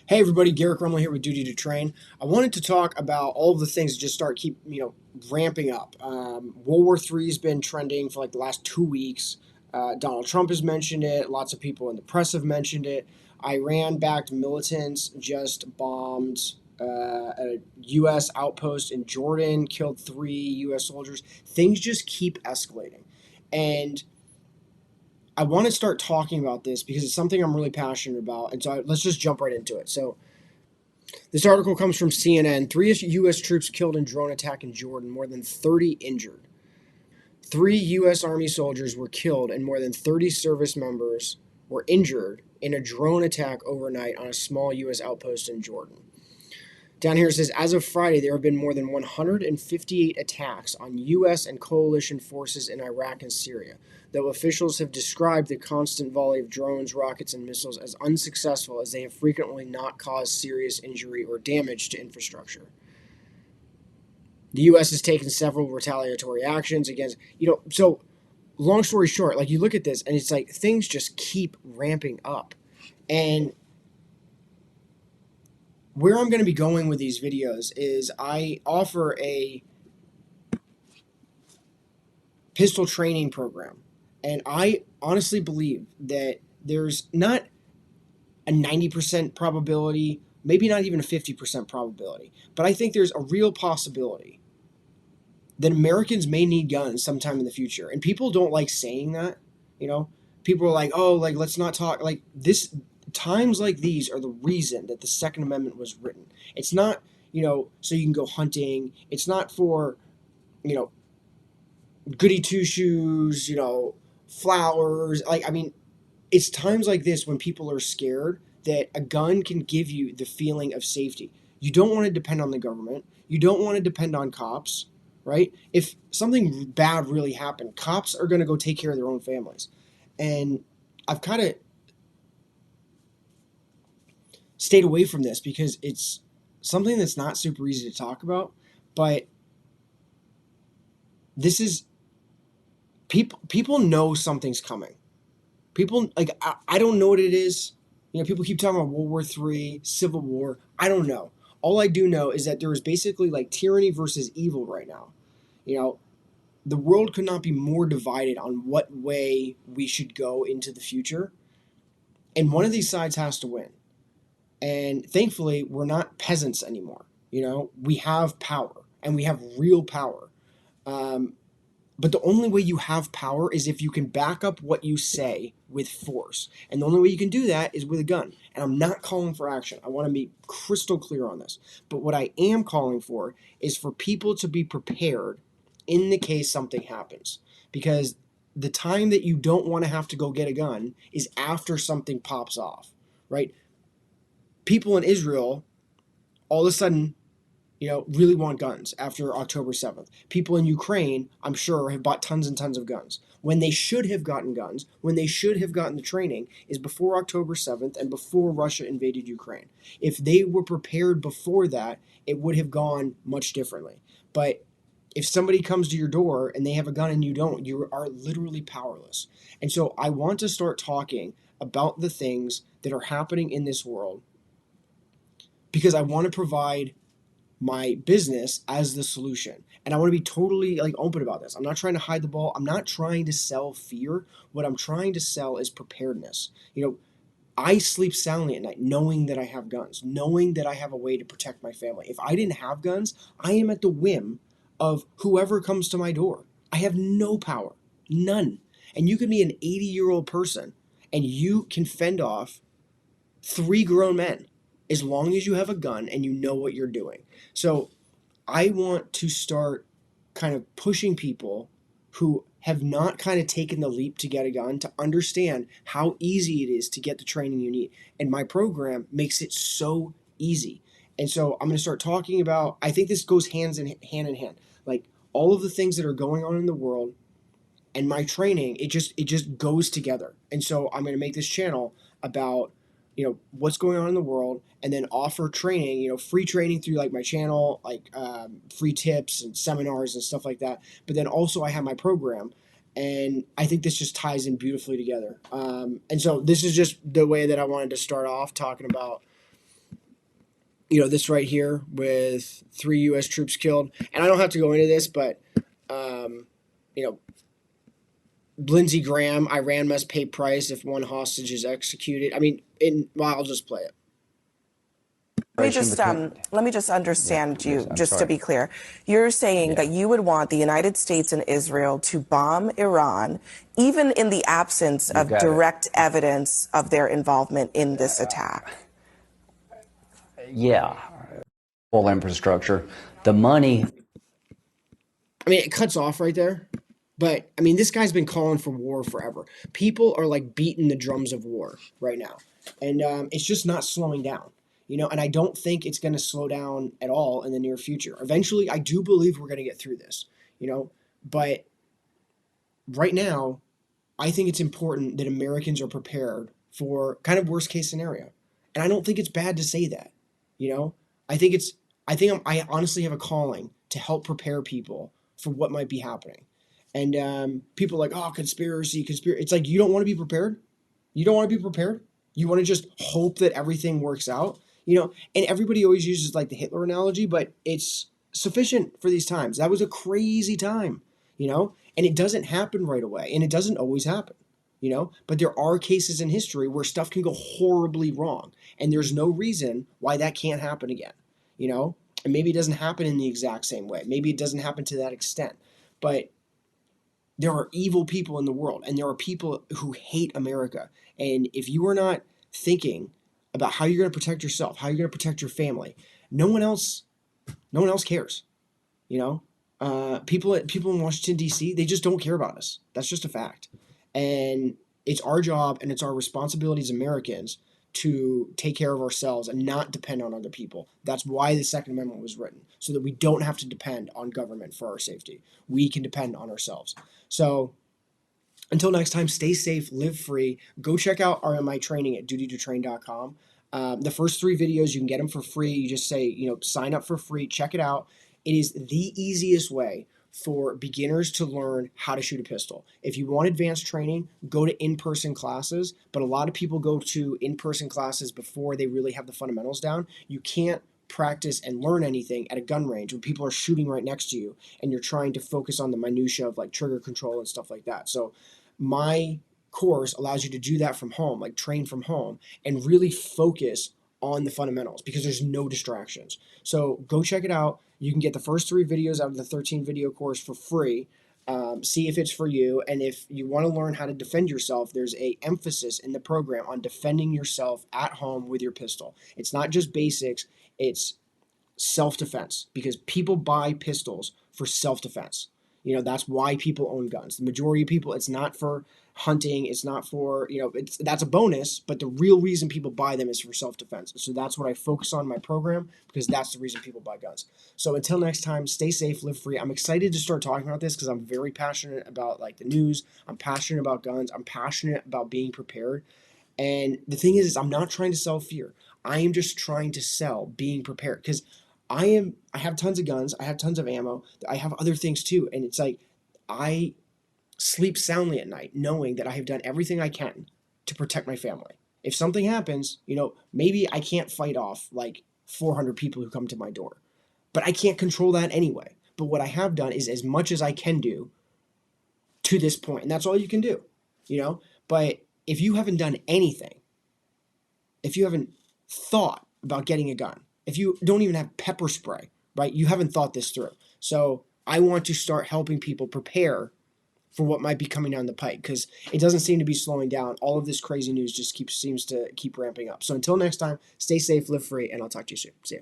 Hey everybody, Garrett Rumley here with Duty to Train. I wanted to talk about all of the things that just start ramping up. World War III has been trending for like the last 2 weeks. Donald Trump has mentioned it. Lots of people in the press have mentioned it. Iran-backed militants just bombed a U.S. outpost in Jordan, killed 3 U.S. soldiers. Things just keep escalating, and I want to start talking about this because it's something I'm really passionate about. And so let's just jump right into it. So this article comes from CNN. 3 U.S. troops killed in drone attack in Jordan, more than 30 injured. 3 U.S. Army soldiers were killed and more than 30 service members were injured in a drone attack overnight on a small U.S. outpost in Jordan. Down here it says, as of Friday, there have been more than 158 attacks on U.S. and coalition forces in Iraq and Syria, though officials have described the constant volley of drones, rockets, and missiles as unsuccessful, as they have frequently not caused serious injury or damage to infrastructure. The U.S. has taken several retaliatory actions against, so long story short, like you look at this and it's like things just keep ramping up. And where I'm going to be going with these videos is I offer a pistol training program. And I honestly believe that there's not a 90% probability, maybe not even a 50% probability, but I think there's a real possibility that Americans may need guns sometime in the future. And people don't like saying that, People are like, oh, like, let's not talk. Like, this, times like these are the reason that the Second Amendment was written. It's not, so you can go hunting. It's not for, goody two shoes, flowers. It's times like this when people are scared that a gun can give you the feeling of safety. You don't want to depend on the government. You don't want to depend on cops, right? If something bad really happened, cops are going to go take care of their own families. And I've kind of stayed away from this because it's something that's not super easy to talk about, but this is people know something's coming. People, like, I don't know what it is. People keep talking about World War III, Civil War. I don't know. All I do know is that there is basically like tyranny versus evil right now. The world could not be more divided on what way we should go into the future. And one of these sides has to win. And thankfully, we're not peasants anymore. We have power, and we have real power. But the only way you have power is if you can back up what you say with force. And the only way you can do that is with a gun. And I'm not calling for action. I want to be crystal clear on this. But what I am calling for is for people to be prepared in the case something happens. Because the time that you don't want to have to go get a gun is after something pops off, right? People in Israel, all of a sudden, really want guns after October 7th. People in Ukraine, I'm sure, have bought tons and tons of guns. When they should have gotten guns, when they should have gotten the training, is before October 7th and before Russia invaded Ukraine. If they were prepared before that, it would have gone much differently. But if somebody comes to your door and they have a gun and you don't, you are literally powerless. And so I want to start talking about the things that are happening in this world because I want to provide my business as the solution. And I want to be totally open about this. I'm not trying to hide the ball. I'm not trying to sell fear. What I'm trying to sell is preparedness. I sleep soundly at night knowing that I have guns, knowing that I have a way to protect my family. If I didn't have guns, I am at the whim of whoever comes to my door. I have no power, none. And you could be an 80-year-old person and you can fend off 3 grown men as long as you have a gun and you know what you're doing. So I want to start kind of pushing people who have not kind of taken the leap to get a gun to understand how easy it is to get the training you need. And my program makes it so easy. And so I'm going to start talking about, I think this goes hand in hand. Like all of the things that are going on in the world and my training, it just goes together. And so I'm going to make this channel about what's going on in the world, and then offer training, free training through like my channel, free tips and seminars and stuff like that. But then also I have my program, and I think this just ties in beautifully together. And so this is just the way that I wanted to start off talking about this right here with 3 U.S. troops killed. And I don't have to go into this, but, you know, Lindsey Graham, Iran must pay price if one hostage is executed. I mean, well, I'll just play it. Let me just understand you, just to be clear. You're saying that you would want the United States and Israel to bomb Iran, even in the absence of direct evidence of their involvement in this attack. Yeah. Full infrastructure. The money. I mean, it cuts off right there. But, I mean, this guy's been calling for war forever. People are, like, beating the drums of war right now. And it's just not slowing down. And I don't think it's going to slow down at all in the near future. Eventually, I do believe we're going to get through this, But right now, I think it's important that Americans are prepared for kind of worst case scenario. And I don't think it's bad to say that, I honestly have a calling to help prepare people for what might be happening. And people are like, oh, conspiracy. It's like, you don't want to be prepared? You don't want to be prepared? You want to just hope that everything works out? And everybody always uses like the Hitler analogy, but it's sufficient for these times. That was a crazy time, and it doesn't happen right away, and it doesn't always happen, but there are cases in history where stuff can go horribly wrong, and there's no reason why that can't happen again, and maybe it doesn't happen in the exact same way. Maybe it doesn't happen to that extent, but there are evil people in the world, and there are people who hate America. And if you are not thinking about how you're going to protect yourself, how you're going to protect your family, no one else cares. People in Washington D.C., they just don't care about us. That's just a fact. And it's our job and it's our responsibility as Americans to take care of ourselves and not depend on other people. That's why the Second Amendment was written, so that we don't have to depend on government for our safety. We can depend on ourselves. So until next time, stay safe, live free. Go check out my training at duty2train.com. The first 3 videos, you can get them for free. You just say, sign up for free, check it out. It is the easiest way for beginners to learn how to shoot a pistol. If you want advanced training, go to in-person classes, but a lot of people go to in-person classes before they really have the fundamentals down. You can't practice and learn anything at a gun range when people are shooting right next to you and you're trying to focus on the minutia of like trigger control and stuff like that. So my course allows you to do that from home, like train from home, and really focus on the fundamentals because there's no distractions. So go check it out. You can get the first 3 videos out of the 13 video course for free. See if it's for you. And if you want to learn how to defend yourself, there's a emphasis in the program on defending yourself at home with your pistol. It's not just basics, it's self-defense, because people buy pistols for self-defense. That's why people own guns. The majority of people, it's not for hunting, it's not for, that's a bonus, but the real reason people buy them is for self-defense. So that's what I focus on in my program, because that's the reason people buy guns. So until next time, stay safe, live free. I'm excited to start talking about this because I'm very passionate about like the news. I'm passionate about guns. I'm passionate about being prepared. And the thing is I'm not trying to sell fear. I am just trying to sell being prepared, because I have tons of guns, I have tons of ammo, I have other things too, and it's like I sleep soundly at night knowing that I have done everything I can to protect my family. If something happens, maybe I can't fight off like 400 people who come to my door, but I can't control that anyway. But what I have done is as much as I can do to this point, and that's all you can do, But if you haven't done anything, if you haven't thought about getting a gun, if you don't even have pepper spray, right? You haven't thought this through. So I want to start helping people prepare for what might be coming down the pike, because it doesn't seem to be slowing down. All of this crazy news just seems to keep ramping up. So until next time, stay safe, live free, and I'll talk to you soon. See ya.